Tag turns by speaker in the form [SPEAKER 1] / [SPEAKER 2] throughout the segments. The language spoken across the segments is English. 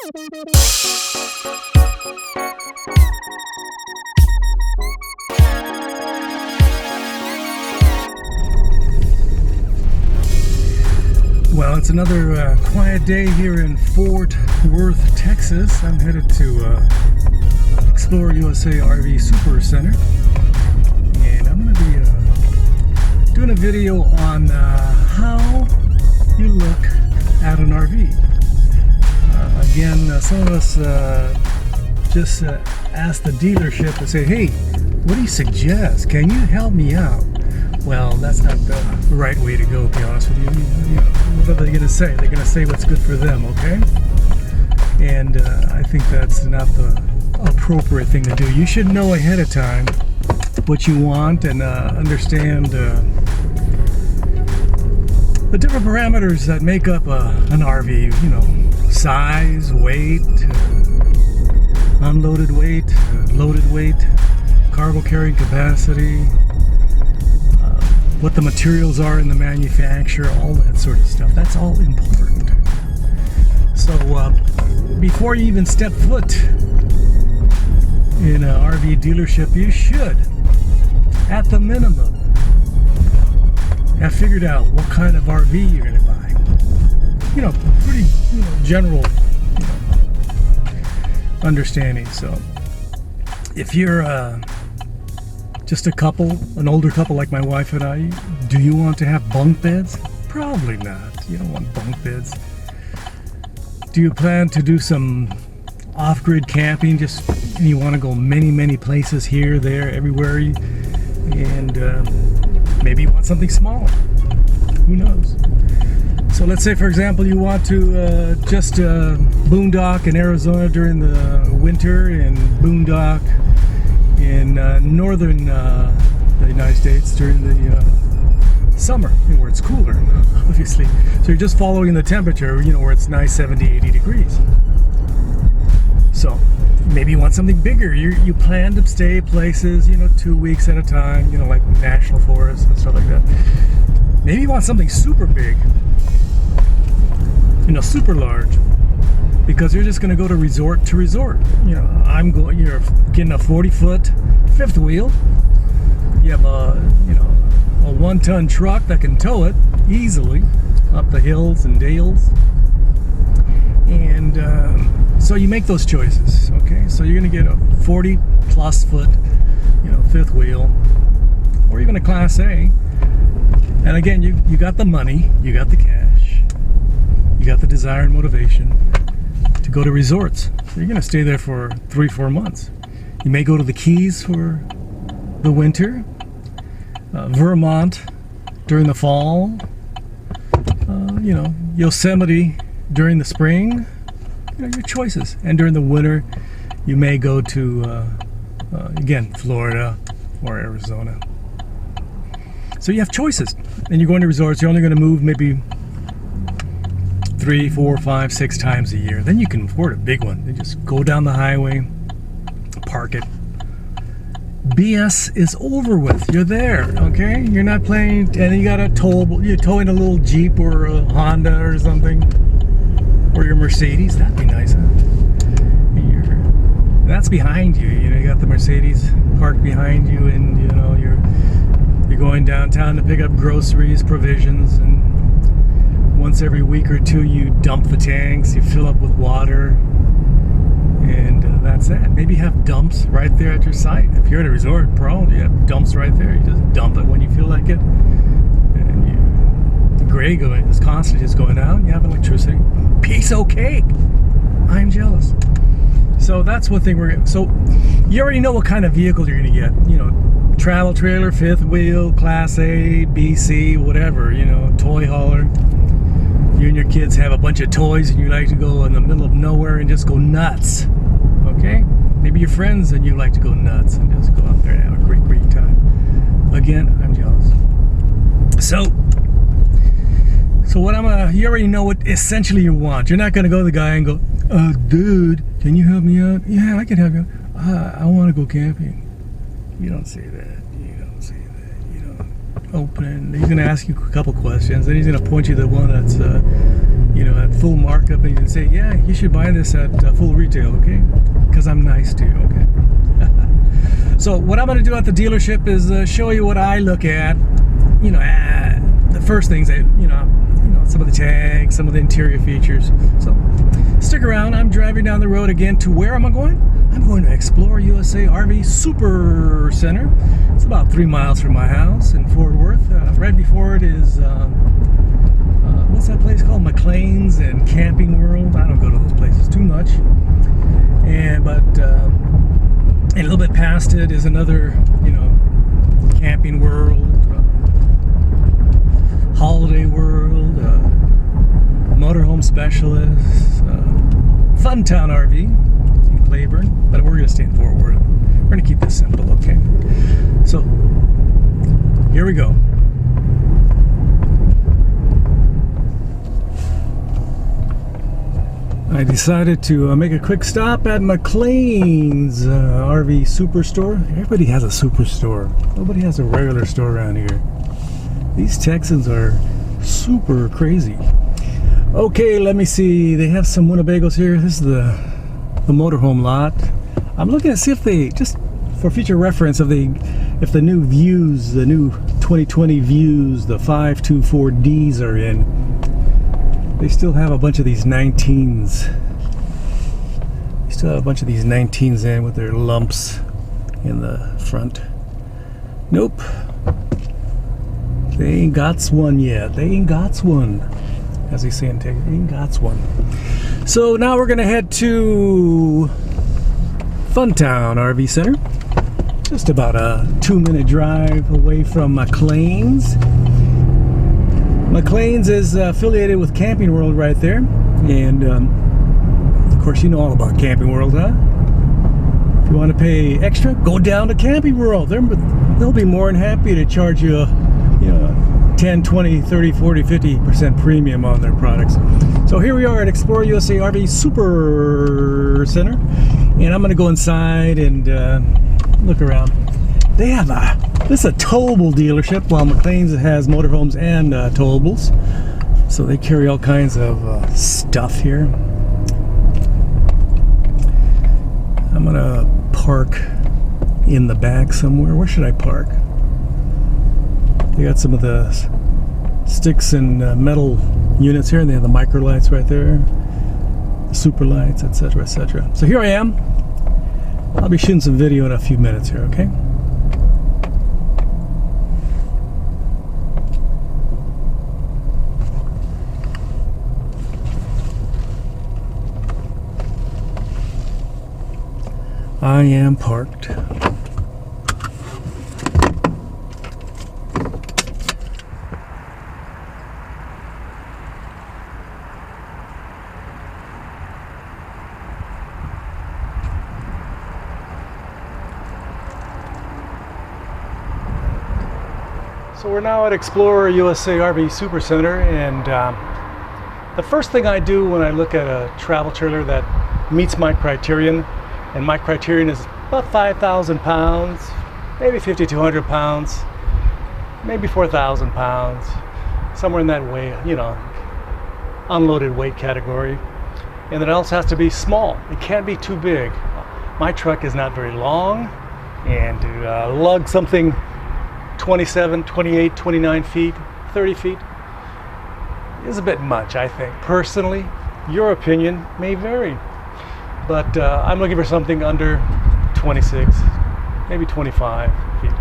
[SPEAKER 1] Well, it's another quiet day here in Fort Worth, Texas. I'm headed to Explore USA RV Super Center, and I'm going to be doing a video on how you look at an RV. Again, some of us just ask the dealership and say, hey, what do you suggest? Can you help me out? Well, that's not the right way to go, to be honest with you. What are they going to say? They're going to say what's good for them, okay? And I think that's not the appropriate thing to do. You should know ahead of time what you want and understand the different parameters that make up an RV. You know, size, weight, unloaded weight, loaded weight, cargo carrying capacity, what the materials are in the manufacturer, all that sort of stuff. That's all important. So before you even step foot in an RV dealership, you should, at the minimum, have figured out what kind of RV you're going to buy. You know, pretty general understanding. So if you're just a couple, an older couple like my wife and I, do you want to have bunk beds? Probably not. You don't want bunk beds. Do you plan to do some off-grid camping? Just you want to go many places here, there, everywhere, and maybe you want something smaller. Who knows? So let's say, for example, you want to just boondock in Arizona during the winter and boondock in northern the United States during the summer, where it's cooler, obviously. So you're just following the temperature, where it's nice 70, 80 degrees. So maybe you want something bigger. You plan to stay places, 2 weeks at a time, like national forests and stuff like that. Maybe you want something super big, super large, because you're just going to go to resort to resort. You're getting a 40-foot fifth wheel. You have a 1-ton truck that can tow it easily up the hills and dales. And so you make those choices, okay? So you're going to get a 40-plus foot, fifth wheel, or even a Class A. And again, you got the money, you got the cash, you got the desire and motivation to go to resorts. So you're going to stay there for 3-4 months. You may go to the Keys for the winter, Vermont during the fall, Yosemite during the spring. Your choices. And during the winter, you may go to, again, Florida or Arizona. So you have choices. And you're going to resorts. You're only going to move maybe 3, 4, 5, 6 times a year. Then you can afford a big one. You just go down the highway, park it. BS is over with. You're there, okay? You're not playing, and you got a tow. You're towing a little Jeep or a Honda or something, or your Mercedes. That'd be nice, huh? That's behind you. You got the Mercedes parked behind you, and you're going downtown to pick up groceries, provisions, and once every week or two you dump the tanks, you fill up with water, and that's it. Maybe have dumps right there at your site. If you're at a resort, probably you have dumps right there. You just dump it when you feel like it, and the gray is constantly just going out. You have electricity. Piece of cake. I'm jealous. So that's one thing so you already know what kind of vehicle you're going to get. Travel trailer, fifth wheel, Class A, B, C, whatever, toy hauler. You and your kids have a bunch of toys and you like to go in the middle of nowhere and just go nuts, okay? Maybe your friends and you like to go nuts and just go out there and have a great time. Again, I'm jealous. So what you already know what essentially you want. You're not going to go to the guy and go, dude, can you help me out? Yeah, I can help you out. I want to go camping. You don't say that. Open. He's going to ask you a couple questions, then he's going to point you to the one that's at full markup, and you can say, yeah, you should buy this at full retail, okay? Because I'm nice to you, okay? So what I'm going to do at the dealership is show you what I look at. The first things that, some of the tags, some of the interior features. So stick around. I'm driving down the road again to where am I going? I'm going to Explore USA RV Super Center. It's about 3 miles from my house in Fort Worth. Right before it is, what's that place called? McLean's and Camping World. I don't go to those places too much. But a little bit past it is another, Camping World, Holiday World, Motorhome Specialist, Funtown RV in Claiborne, but we're going to stay in Fort Worth. We're going to keep this simple, okay? So, here we go. I decided to make a quick stop at McLean's RV Superstore. Everybody has a superstore. Nobody has a regular store around here. These Texans are super crazy. Okay, let me see. They have some Winnebagos here. This is the motorhome lot. I'm looking to see if they, just for future reference, if the new Views, the new 2020 Views, the 524Ds are in. They still have a bunch of these 19s. They still have a bunch of these 19s in with their lumps in the front. Nope. They ain't got one yet. They ain't got one. As they say in Texas, they ain't got one. So now we're gonna head to Funtown RV Center. Just about a 2-minute drive away from McLean's. McLean's is affiliated with Camping World right there, and of course you know all about Camping World, huh? If you want to pay extra, go down to Camping World. They'll be more than happy to charge you, 10, 20, 30, 40, 50% premium on their products. So here we are at Explore USA RV Super Center, and I'm going to go inside and look around. They have this is a towable dealership, while McLean's has motorhomes and towables. So they carry all kinds of stuff here. I'm gonna park in the back somewhere. Where should I park? They got some of the sticks and metal units here, and they have the micro lights right there, the super lights, etc., etc. So here I am. I'll be shooting some video in a few minutes here, okay? I am parked. So we're now at Explore USA RV Super Center, and the first thing I do when I look at a travel trailer that meets my criterion, and my criterion is about 5,000 pounds, maybe 5,200 pounds, maybe 4,000 pounds, somewhere in that way, unloaded weight category. And it also has to be small. It can't be too big. My truck is not very long, and to lug something 27, 28, 29 feet, 30 feet is a bit much, I think. Personally, your opinion may vary. But I'm looking for something under 26, maybe 25 feet.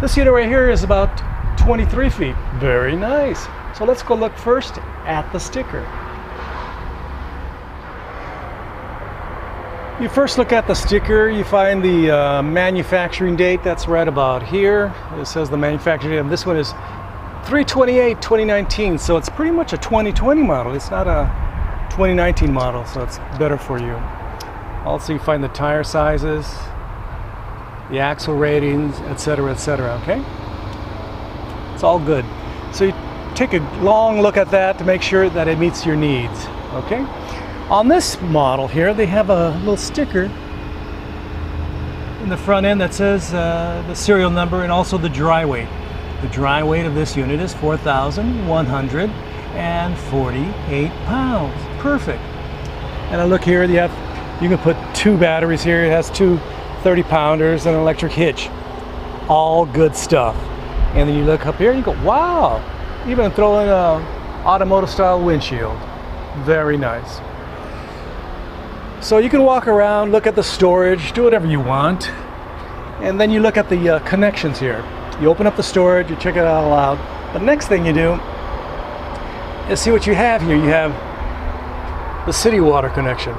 [SPEAKER 1] This unit right here is about 23 feet. Very nice. So let's go look first at the sticker. You first look at the sticker, you find the manufacturing date. That's right about here. It says the manufacturing date. And this one is 3/28/2019, so it's pretty much a 2020 model. It's not a 2019 model, so it's better for you. Also, you find the tire sizes, the axle ratings, etc., etc., okay? It's all good. So you take a long look at that to make sure that it meets your needs, okay? On this model here, they have a little sticker in the front end that says the serial number and also the dry weight. The dry weight of this unit is 4,100, 148 pounds. Perfect. And I look here, you can put 2 batteries here. It has 2 30-pounders and an electric hitch. All good stuff. And then you look up here and you go, wow, even throw in a automotive style windshield. Very nice. So you can walk around, look at the storage, do whatever you want. And then you look at the connections here. You open up the storage, you check it all out. The next thing you do is see what you have here. You have the city water connection,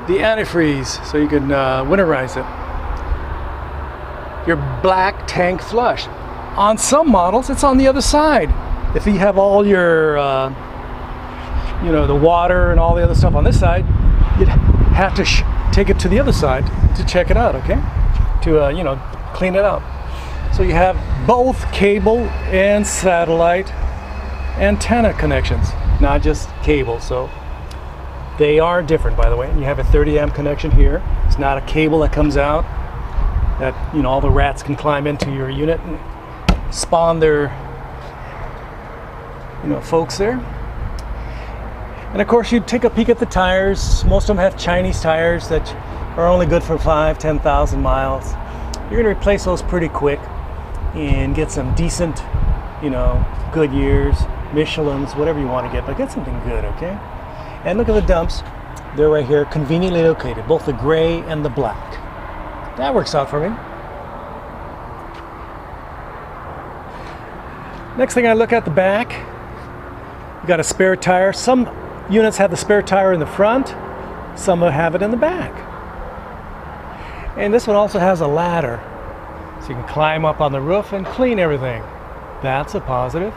[SPEAKER 1] the antifreeze, so you can winterize it, your black tank flush. On some models, it's on the other side. If you have all your, you know, the water and all the other stuff on this side, you'd have to take it to the other side to check it out, okay? To, you know, clean it out. So you have both cable and satellite antenna connections, not just cable. So they are different, by the way. You have a 30 amp connection here. It's not a cable that comes out that, you know, all the rats can climb into your unit and spawn their, you know, folks there. And of course, you take a peek at the tires. Most of them have Chinese tires that are only good for 5,000-10,000 miles. You're going to replace those pretty quick and get some decent, you know, Goodyears, Michelins, whatever you want to get, but get something good, okay? And look at the dumps. They're right here, conveniently located, both the gray and the black. That works out for me. Next thing, I look at the back. You got a spare tire. Some units have the spare tire in the front, some have it in the back. And this one also has a ladder, so you can climb up on the roof and clean everything. That's a positive.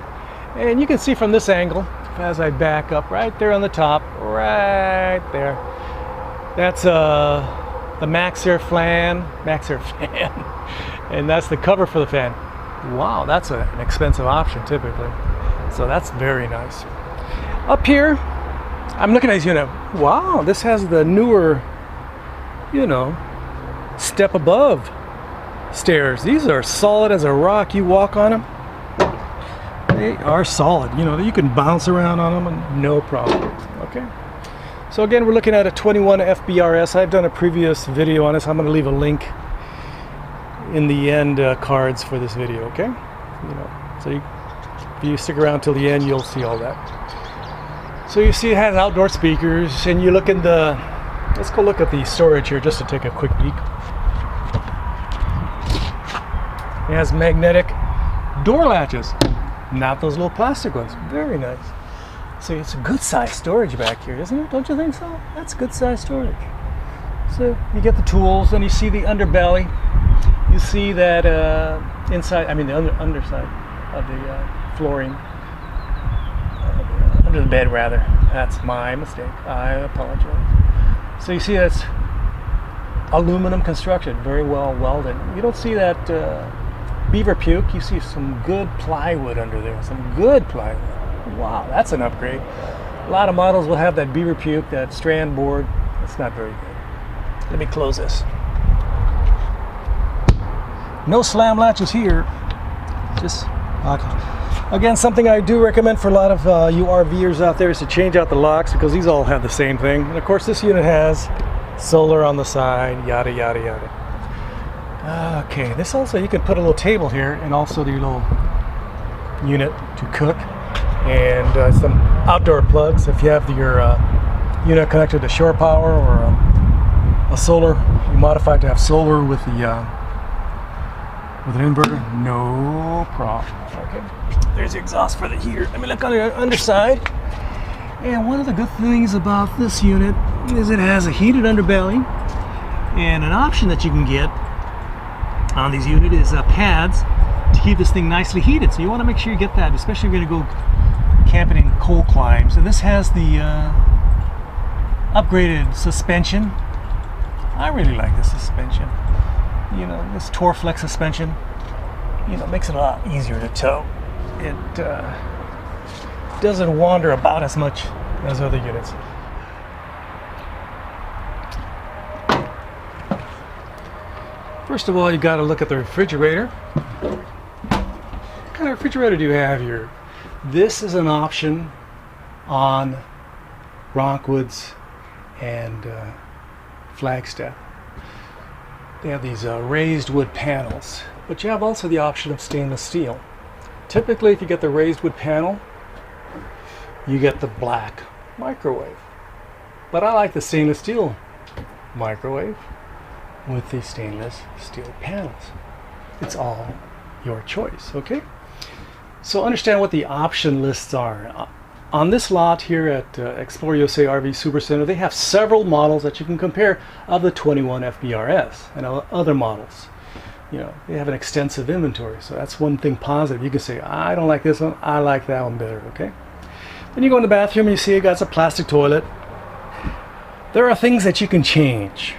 [SPEAKER 1] And you can see from this angle, as I back up right there on the top, right there, that's the Max-Air fan, and that's the cover for the fan. Wow, that's an expensive option typically. So that's very nice. Up here, I'm looking at this unit. Wow, this has the newer, you know, step above stairs. These are solid as a rock. You walk on them, they are solid. You know, you can bounce around on them and no problem. Okay. So again, we're looking at a 21 FBRS. I've done a previous video on this. I'm going to leave a link in the end cards for this video. Okay. You know, so if you stick around till the end, you'll see all that. So you see it has outdoor speakers, and you look in the, let's go look at the storage here just to take a quick peek. It has magnetic door latches, not those little plastic ones. Very nice. So it's a good size storage back here, isn't it? Don't you think so? That's good size storage. So you get the tools, and you see the underbelly. You see that inside, I mean the underside of the flooring. Under the bed rather. That's my mistake. I apologize. So you see that's aluminum construction, very well welded. You don't see that beaver puke. You see some good plywood under there, some good plywood. Wow, that's an upgrade. A lot of models will have that beaver puke, that strand board. That's not very good. Let me close this. No slam latches here. Just okay. Again, something I do recommend for a lot of you RVers out there is to change out the locks, because these all have the same thing. And of course, this unit has solar on the side, yada, yada, yada. Okay, this also, you can put a little table here and also the little unit to cook, and some outdoor plugs. If you have your unit connected to shore power or a solar, you modify it to have solar with the with an inverter, no problem. Okay, there's the exhaust for the heater. Let me look on the underside. And one of the good things about this unit is it has a heated underbelly, and an option that you can get on these units is pads to keep this thing nicely heated. So you want to make sure you get that, especially if you're going to go camping in cold climes. And this has the upgraded suspension. I really like this suspension. You know, this Torflex suspension, you know, makes it a lot easier to tow. It doesn't wander about as much as other units. First of all, you got to look at the refrigerator. What kind of refrigerator do you have here? This is an option on Rockwoods and Flagstaff. They have these raised wood panels, but you have also the option of stainless steel. Typically, if you get the raised wood panel, you get the black microwave. But I like the stainless steel microwave with the stainless steel panels. It's all your choice, okay? So understand what the option lists are. On this lot here at Explore USA RV Supercenter, they have several models that you can compare of the 21 FBRS and other models. You know, they have an extensive inventory, so that's one thing positive. You can say, I don't like this one, I like that one better, okay? Then you go in the bathroom and you see it got a plastic toilet. There are things that you can change.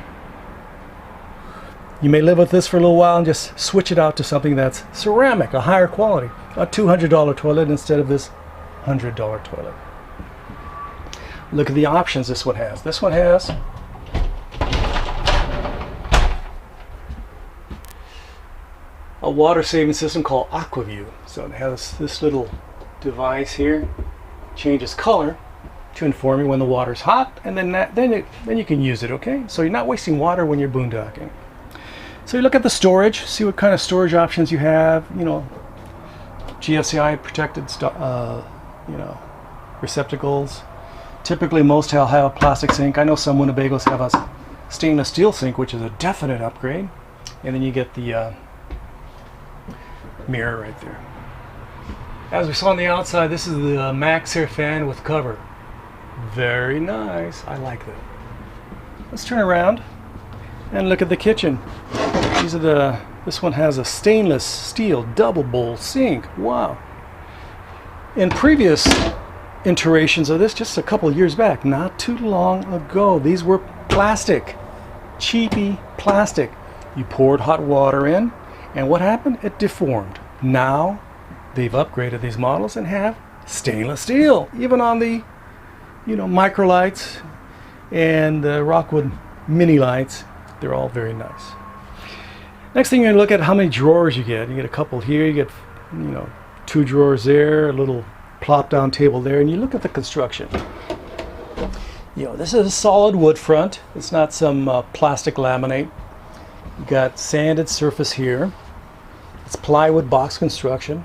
[SPEAKER 1] You may live with this for a little while and just switch it out to something that's ceramic, a higher quality, a $200 toilet instead of this $100 toilet. Look at the options this one has. This one has a water saving system called AquaView. So it has this little device here, changes color to inform you when the water's hot, and then you can use it, okay? So you're not wasting water when you're boondocking. So you look at the storage, see what kind of storage options you have, you know, GFCI protected you know, receptacles. Typically most will have a plastic sink. I know some Winnebagos have a stainless steel sink, which is a definite upgrade. And then you get the mirror right there. As we saw on the outside, this is the Max Air fan with cover. Very nice. I like that. Let's turn around and look at the kitchen. These are this one has a stainless steel double bowl sink. Wow. In previous iterations of this, just a couple years back, not too long ago, these were plastic, cheapy plastic. You poured hot water in, and what happened? It deformed. Now they've upgraded these models and have stainless steel, even on the, you know, Micro Lites and the Rockwood Mini-Lites. They're all very nice. Next thing, you're going to look at how many drawers you get. You get a couple here, you get, you know, 2 drawers there, a little plop down table there, and you look at the construction. You know, this is a solid wood front. It's not some plastic laminate. You got sanded surface here. It's plywood box construction,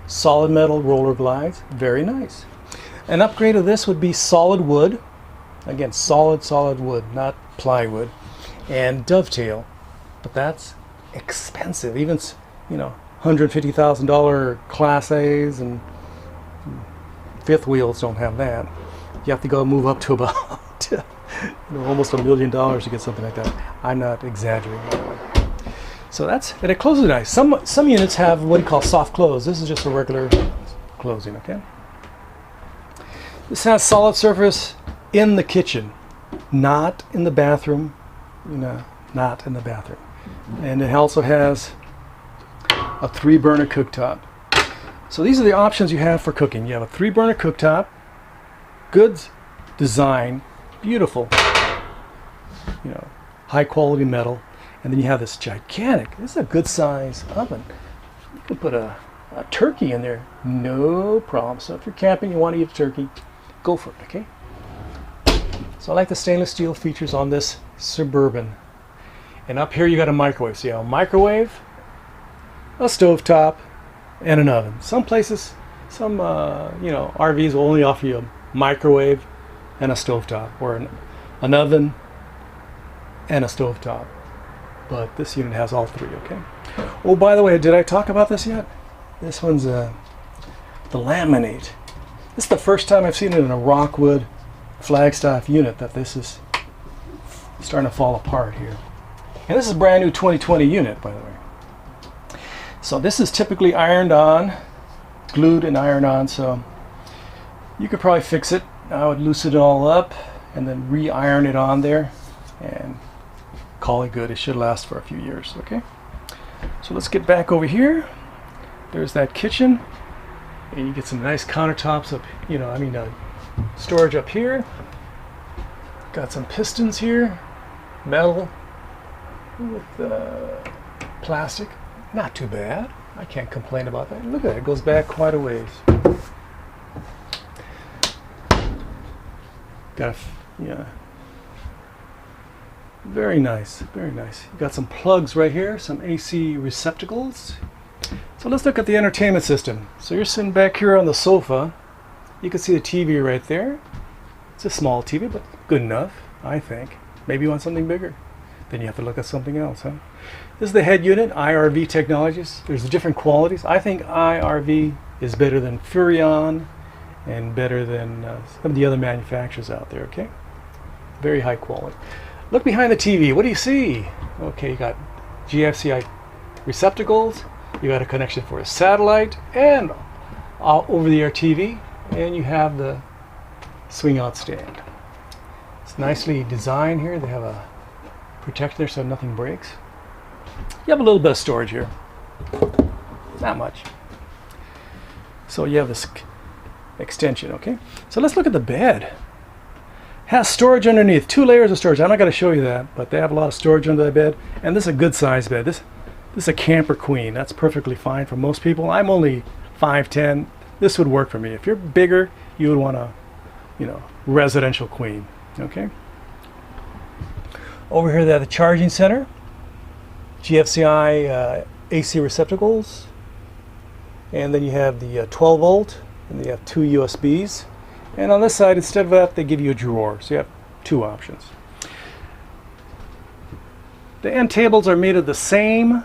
[SPEAKER 1] solid metal roller glides, very nice. An upgrade of this would be solid wood. Again, solid wood, not plywood, and dovetail. But that's expensive. Even, you know, $150,000 Class A's and fifth wheels don't have that. You have to go move up to about you know, almost $1 million to get something like that. I'm not exaggerating, by the way. So that's, and it closes nice. Some units have what you call soft close. This is just a regular closing, okay? This has solid surface in the kitchen, not in the bathroom. You know, not in the bathroom. And it also has a 3-burner cooktop. So these are the options you have for cooking. You have a 3-burner cooktop, good design, beautiful, you know, high quality metal, and then you have this gigantic, this is a good size oven. You can put a turkey in there, no problem. So if you're camping, you want to eat a turkey, go for it, okay? So I like the stainless steel features on this Suburban. And up here you got a microwave. So you have a microwave, a stovetop, and an oven. Some places, some you know, RVs will only offer you a microwave and a stovetop, or an oven and a stovetop. But this unit has all three, okay? Oh, by the way, did I talk about this yet? This one's the laminate. This is the first time I've seen it in a Rockwood Flagstaff unit that this is starting to fall apart here. And this is a brand new 2020 unit, by the way. So this is typically ironed on, glued and ironed on, so you could probably fix it. I would loosen it all up and then re-iron it on there and call it good. It should last for a few years, okay? So let's get back over here. There's that kitchen, and you get some nice countertops up, you know, I mean, storage up here. Got some pistons here, metal with plastic. Not too bad. I can't complain about that. Look at it, it goes back quite a ways. Got a, yeah. Very nice, very nice. You got some plugs right here, some AC receptacles. So let's look at the entertainment system. So you're sitting back here on the sofa. You can see the TV right there. It's a small TV, but good enough, I think. Maybe you want something bigger. Then you have to look at something else, huh? This is the head unit, IRV Technologies. There's different qualities. I think IRV is better than Furrion and better than some of the other manufacturers out there, okay? Very high quality. Look behind the TV. What do you see? Okay, you got GFCI receptacles. You got a connection for a satellite and over-the-air TV. And you have the swing-out stand. It's nicely designed here. They have a protector there so nothing breaks. You have a little bit of storage here. Not much. So you have this extension, okay? So let's look at the bed. Has storage underneath, 2 layers of storage. I'm not going to show you that, but they have a lot of storage under the bed. And this is a good size bed. This is a camper queen. That's perfectly fine for most people. I'm only 5'10". This would work for me. If you're bigger, you would want a, residential queen, okay? Over here they have the charging center, GFCI AC receptacles, and then you have the 12 volt, and you have 2 USBs. And on this side, instead of that, they give you a drawer, so you have 2 options. The end tables are made of the same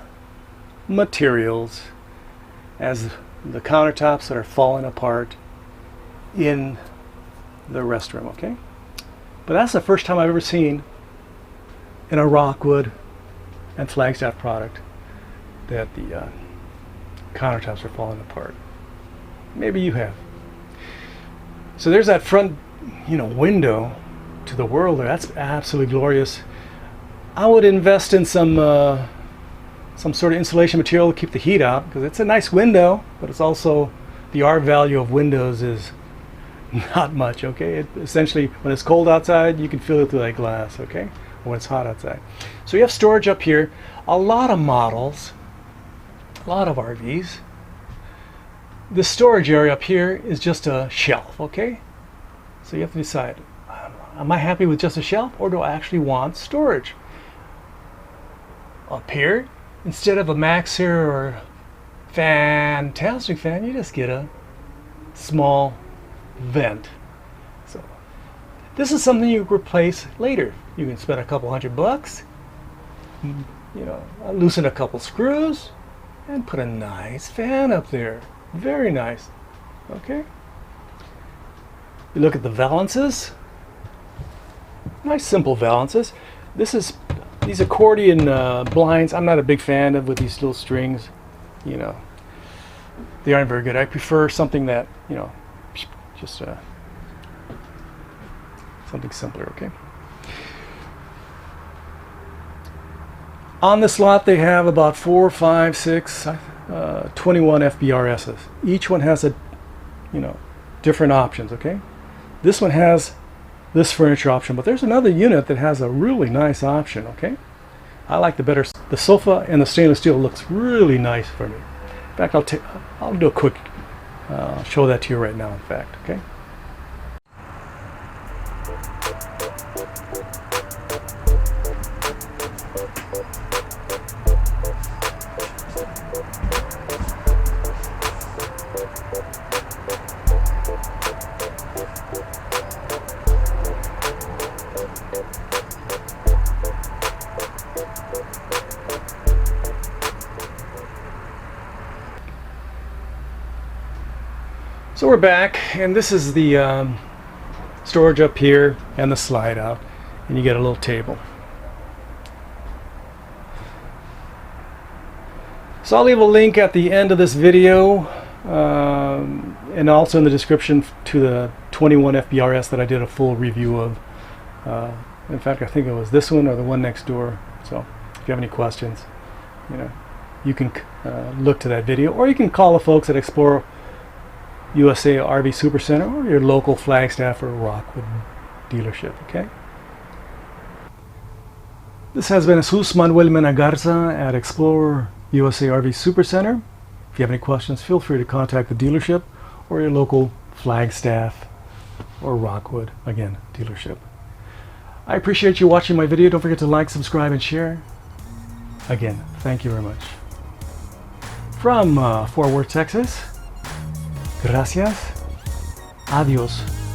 [SPEAKER 1] materials as the countertops that are falling apart in the restroom, okay? But that's the first time I've ever seen in a Rockwood and Flagstaff product that the countertops are falling apart. Maybe you have. So there's that front, window to the world there. That's absolutely glorious. I would invest in some sort of insulation material to keep the heat out, because it's a nice window, but it's also, the R value of windows is not much, okay? Essentially, when it's cold outside, you can feel it through that glass, okay? Or when it's hot outside. So you have storage up here. A lot of models, a lot of RVs. The storage area up here is just a shelf, okay? So you have to decide, am I happy with just a shelf, or do I actually want storage? Up here, instead of a Maxxer or fantastic fan, you just get a small vent. So this is something you replace later. You can spend a couple $100, loosen a couple screws and put a nice fan up there. Very nice. Okay. You look at the valances. Nice simple valances. These accordion blinds, I'm not a big fan of with these little strings. They aren't very good. I prefer something that, just something simpler, okay? On this lot, they have about 4, 5, 6, 21 FBRSs. Each one has a, different options, okay? This one has this furniture option, but there's another unit that has a really nice option, okay? I like the sofa, and the stainless steel looks really nice for me. In fact, I'll do a quick, show that to you right now, in fact, okay? So we're back, and this is the storage up here and the slide out, and you get a little table. So I'll leave a link at the end of this video and also in the description to the 21 FBRS that I did a full review of. In fact, I think it was this one or the one next door. So if you have any questions, you can look to that video, or you can call the folks at Explore USA RV Supercenter or your local Flagstaff or Rockwood dealership, okay? This has been Jesús, Manuel, Mena, Garza at Explore USA RV Supercenter. If you have any questions, feel free to contact the dealership or your local Flagstaff or Rockwood, again, dealership. I appreciate you watching my video. Don't forget to like, subscribe, and share. Again, thank you very much. From Fort Worth, Texas, gracias, adios.